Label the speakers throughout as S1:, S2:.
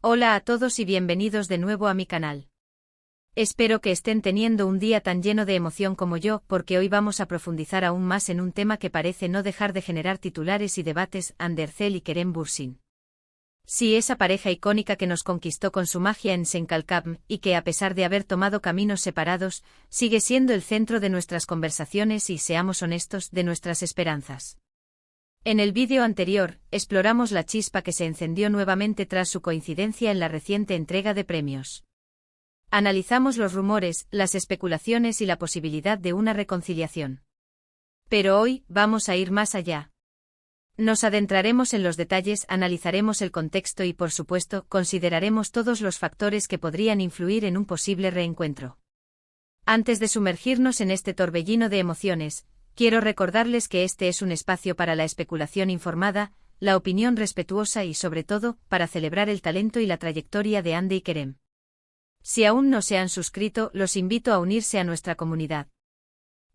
S1: Hola a todos y bienvenidos de nuevo a mi canal. Espero que estén teniendo un día tan lleno de emoción como yo, porque hoy vamos a profundizar aún más en un tema que parece no dejar de generar titulares y debates: Andercel y Kerem Bürsin. Sí, esa pareja icónica que nos conquistó con su magia en Senkalkam, y que a pesar de haber tomado caminos separados, sigue siendo el centro de nuestras conversaciones y, seamos honestos, de nuestras esperanzas. En el vídeo anterior, exploramos la chispa que se encendió nuevamente tras su coincidencia en la reciente entrega de premios. Analizamos los rumores, las especulaciones y la posibilidad de una reconciliación. Pero hoy, vamos a ir más allá. Nos adentraremos en los detalles, analizaremos el contexto y, por supuesto, consideraremos todos los factores que podrían influir en un posible reencuentro. Antes de sumergirnos en este torbellino de emociones, quiero recordarles que este es un espacio para la especulación informada, la opinión respetuosa y, sobre todo, para celebrar el talento y la trayectoria de Hande y Kerem. Si aún no se han suscrito, los invito a unirse a nuestra comunidad.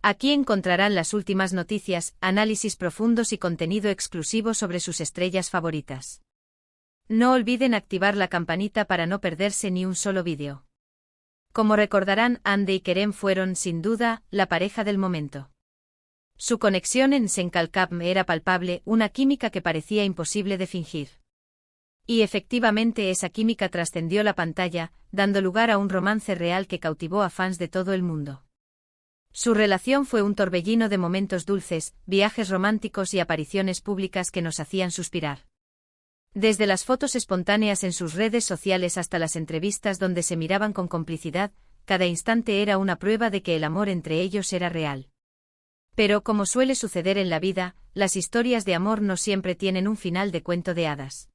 S1: Aquí encontrarán las últimas noticias, análisis profundos y contenido exclusivo sobre sus estrellas favoritas. No olviden activar la campanita para no perderse ni un solo vídeo. Como recordarán, Hande y Kerem fueron, sin duda, la pareja del momento. Su conexión en Senkalkam era palpable, una química que parecía imposible de fingir. Y efectivamente esa química trascendió la pantalla, dando lugar a un romance real que cautivó a fans de todo el mundo. Su relación fue un torbellino de momentos dulces, viajes románticos y apariciones públicas que nos hacían suspirar. Desde las fotos espontáneas en sus redes sociales hasta las entrevistas donde se miraban con complicidad, cada instante era una prueba de que el amor entre ellos era real. Pero, como suele suceder en la vida, las historias de amor no siempre tienen un final de cuento de hadas.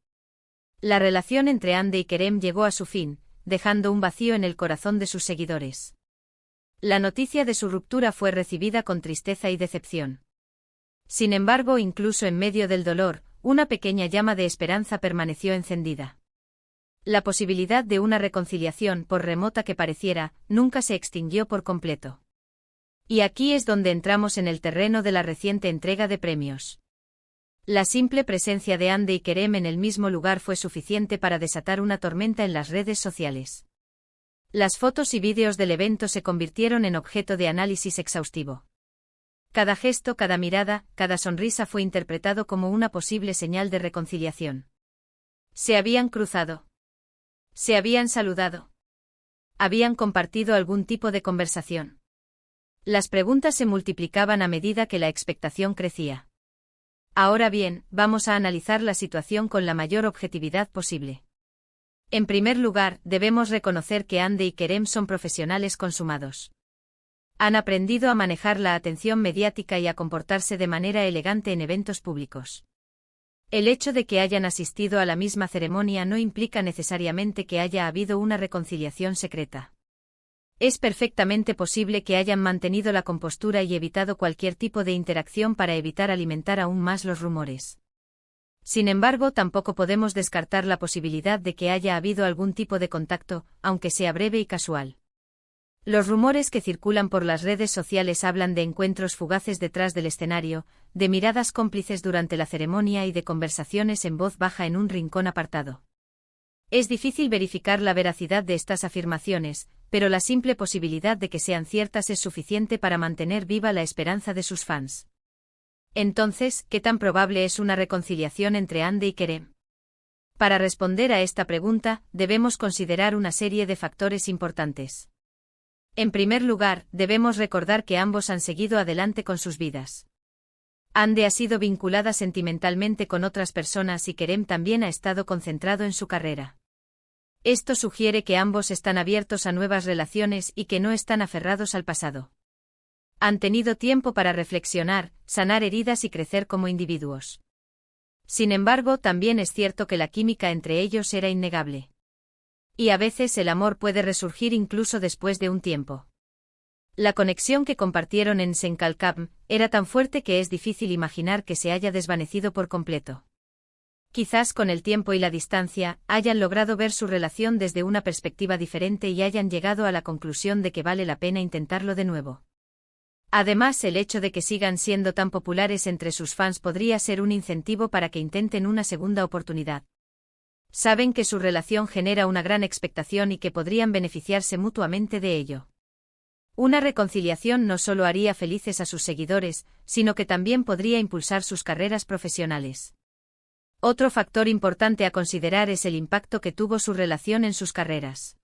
S1: La relación entre Hande y Kerem llegó a su fin, dejando un vacío en el corazón de sus seguidores. La noticia de su ruptura fue recibida con tristeza y decepción. Sin embargo, incluso en medio del dolor, una pequeña llama de esperanza permaneció encendida. La posibilidad de una reconciliación, por remota que pareciera, nunca se extinguió por completo. Y aquí es donde entramos en el terreno de la reciente entrega de premios. La simple presencia de Hande y Kerem en el mismo lugar fue suficiente para desatar una tormenta en las redes sociales. Las fotos y vídeos del evento se convirtieron en objeto de análisis exhaustivo. Cada gesto, cada mirada, cada sonrisa fue interpretado como una posible señal de reconciliación. Se habían cruzado. Se habían saludado. Habían compartido algún tipo de conversación. Las preguntas se multiplicaban a medida que la expectación crecía. Ahora bien, vamos a analizar la situación con la mayor objetividad posible. En primer lugar, debemos reconocer que Hande y Kerem son profesionales consumados. Han aprendido a manejar la atención mediática y a comportarse de manera elegante en eventos públicos. El hecho de que hayan asistido a la misma ceremonia no implica necesariamente que haya habido una reconciliación secreta. Es perfectamente posible que hayan mantenido la compostura y evitado cualquier tipo de interacción para evitar alimentar aún más los rumores. Sin embargo, tampoco podemos descartar la posibilidad de que haya habido algún tipo de contacto, aunque sea breve y casual. Los rumores que circulan por las redes sociales hablan de encuentros fugaces detrás del escenario, de miradas cómplices durante la ceremonia y de conversaciones en voz baja en un rincón apartado. Es difícil verificar la veracidad de estas afirmaciones, pero la simple posibilidad de que sean ciertas es suficiente para mantener viva la esperanza de sus fans. Entonces, ¿qué tan probable es una reconciliación entre Hande y Kerem? Para responder a esta pregunta, debemos considerar una serie de factores importantes. En primer lugar, debemos recordar que ambos han seguido adelante con sus vidas. Hande ha sido vinculada sentimentalmente con otras personas y Kerem también ha estado concentrado en su carrera. Esto sugiere que ambos están abiertos a nuevas relaciones y que no están aferrados al pasado. Han tenido tiempo para reflexionar, sanar heridas y crecer como individuos. Sin embargo, también es cierto que la química entre ellos era innegable. Y a veces el amor puede resurgir incluso después de un tiempo. La conexión que compartieron en Senkalkam era tan fuerte que es difícil imaginar que se haya desvanecido por completo. Quizás con el tiempo y la distancia, hayan logrado ver su relación desde una perspectiva diferente y hayan llegado a la conclusión de que vale la pena intentarlo de nuevo. Además, el hecho de que sigan siendo tan populares entre sus fans podría ser un incentivo para que intenten una segunda oportunidad. Saben que su relación genera una gran expectación y que podrían beneficiarse mutuamente de ello. Una reconciliación no solo haría felices a sus seguidores, sino que también podría impulsar sus carreras profesionales. Otro factor importante a considerar es el impacto que tuvo su relación en sus carreras.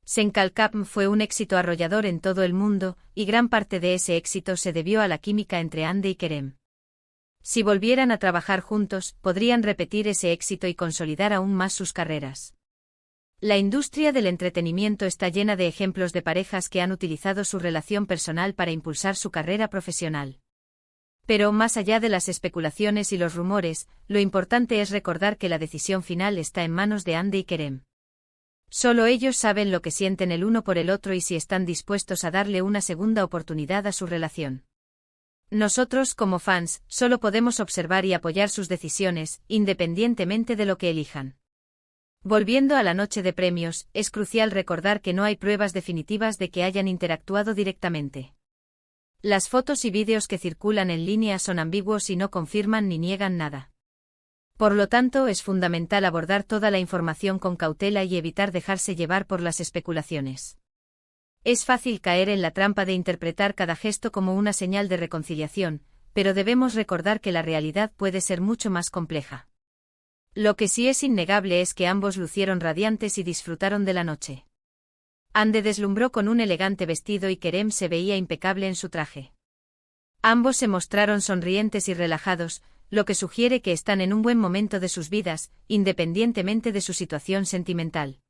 S1: Senkalkam fue un éxito arrollador en todo el mundo, y gran parte de ese éxito se debió a la química entre Hande y Kerem. Si volvieran a trabajar juntos, podrían repetir ese éxito y consolidar aún más sus carreras. La industria del entretenimiento está llena de ejemplos de parejas que han utilizado su relación personal para impulsar su carrera profesional. Pero más allá de las especulaciones y los rumores, lo importante es recordar que la decisión final está en manos de Hande y Kerem. Solo ellos saben lo que sienten el uno por el otro y si están dispuestos a darle una segunda oportunidad a su relación. Nosotros, como fans, solo podemos observar y apoyar sus decisiones, independientemente de lo que elijan. Volviendo a la noche de premios, es crucial recordar que no hay pruebas definitivas de que hayan interactuado directamente. Las fotos y vídeos que circulan en línea son ambiguos y no confirman ni niegan nada. Por lo tanto, es fundamental abordar toda la información con cautela y evitar dejarse llevar por las especulaciones. Es fácil caer en la trampa de interpretar cada gesto como una señal de reconciliación, pero debemos recordar que la realidad puede ser mucho más compleja. Lo que sí es innegable es que ambos lucieron radiantes y disfrutaron de la noche. Hande deslumbró con un elegante vestido y Kerem se veía impecable en su traje. Ambos se mostraron sonrientes y relajados, lo que sugiere que están en un buen momento de sus vidas, independientemente de su situación sentimental.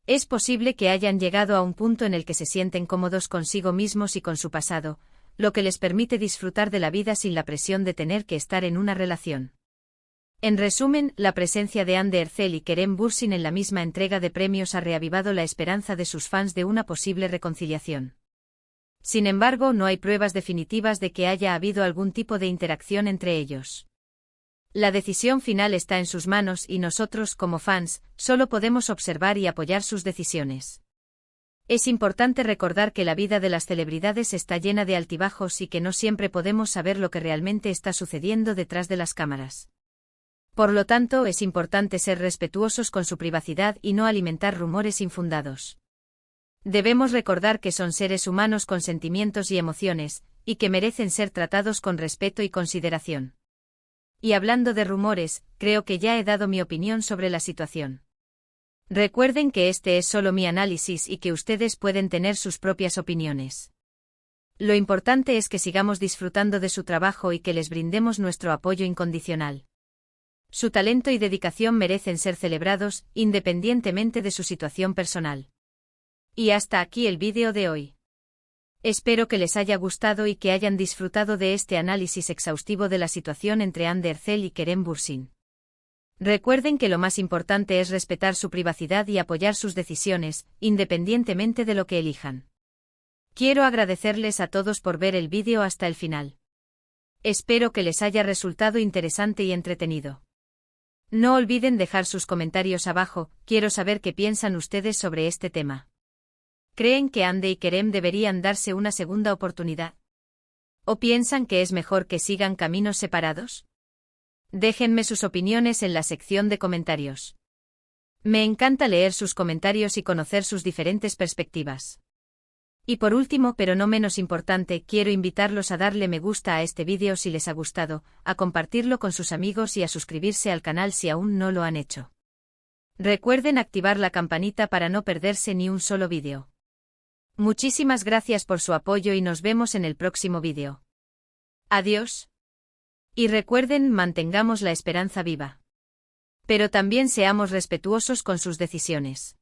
S1: Es posible que hayan llegado a un punto en el que se sienten cómodos consigo mismos y con su pasado, lo que les permite disfrutar de la vida sin la presión de tener que estar en una relación. En resumen, la presencia de Hande Erçel y Kerem Bürsin en la misma entrega de premios ha reavivado la esperanza de sus fans de una posible reconciliación. Sin embargo, no hay pruebas definitivas de que haya habido algún tipo de interacción entre ellos. La decisión final está en sus manos y nosotros, como fans, solo podemos observar y apoyar sus decisiones. Es importante recordar que la vida de las celebridades está llena de altibajos y que no siempre podemos saber lo que realmente está sucediendo detrás de las cámaras. Por lo tanto, es importante ser respetuosos con su privacidad y no alimentar rumores infundados. Debemos recordar que son seres humanos con sentimientos y emociones, y que merecen ser tratados con respeto y consideración. Y hablando de rumores, creo que ya he dado mi opinión sobre la situación. Recuerden que este es solo mi análisis y que ustedes pueden tener sus propias opiniones. Lo importante es que sigamos disfrutando de su trabajo y que les brindemos nuestro apoyo incondicional. Su talento y dedicación merecen ser celebrados, independientemente de su situación personal. Y hasta aquí el vídeo de hoy. Espero que les haya gustado y que hayan disfrutado de este análisis exhaustivo de la situación entre Hande Erçel y Kerem Bürsin. Recuerden que lo más importante es respetar su privacidad y apoyar sus decisiones, independientemente de lo que elijan. Quiero agradecerles a todos por ver el vídeo hasta el final. Espero que les haya resultado interesante y entretenido. No olviden dejar sus comentarios abajo, quiero saber qué piensan ustedes sobre este tema. ¿Creen que Hande y Kerem deberían darse una segunda oportunidad? ¿O piensan que es mejor que sigan caminos separados? Déjenme sus opiniones en la sección de comentarios. Me encanta leer sus comentarios y conocer sus diferentes perspectivas. Y por último, pero no menos importante, quiero invitarlos a darle me gusta a este vídeo si les ha gustado, a compartirlo con sus amigos y a suscribirse al canal si aún no lo han hecho. Recuerden activar la campanita para no perderse ni un solo vídeo. Muchísimas gracias por su apoyo y nos vemos en el próximo vídeo. Adiós. Y recuerden, mantengamos la esperanza viva. Pero también seamos respetuosos con sus decisiones.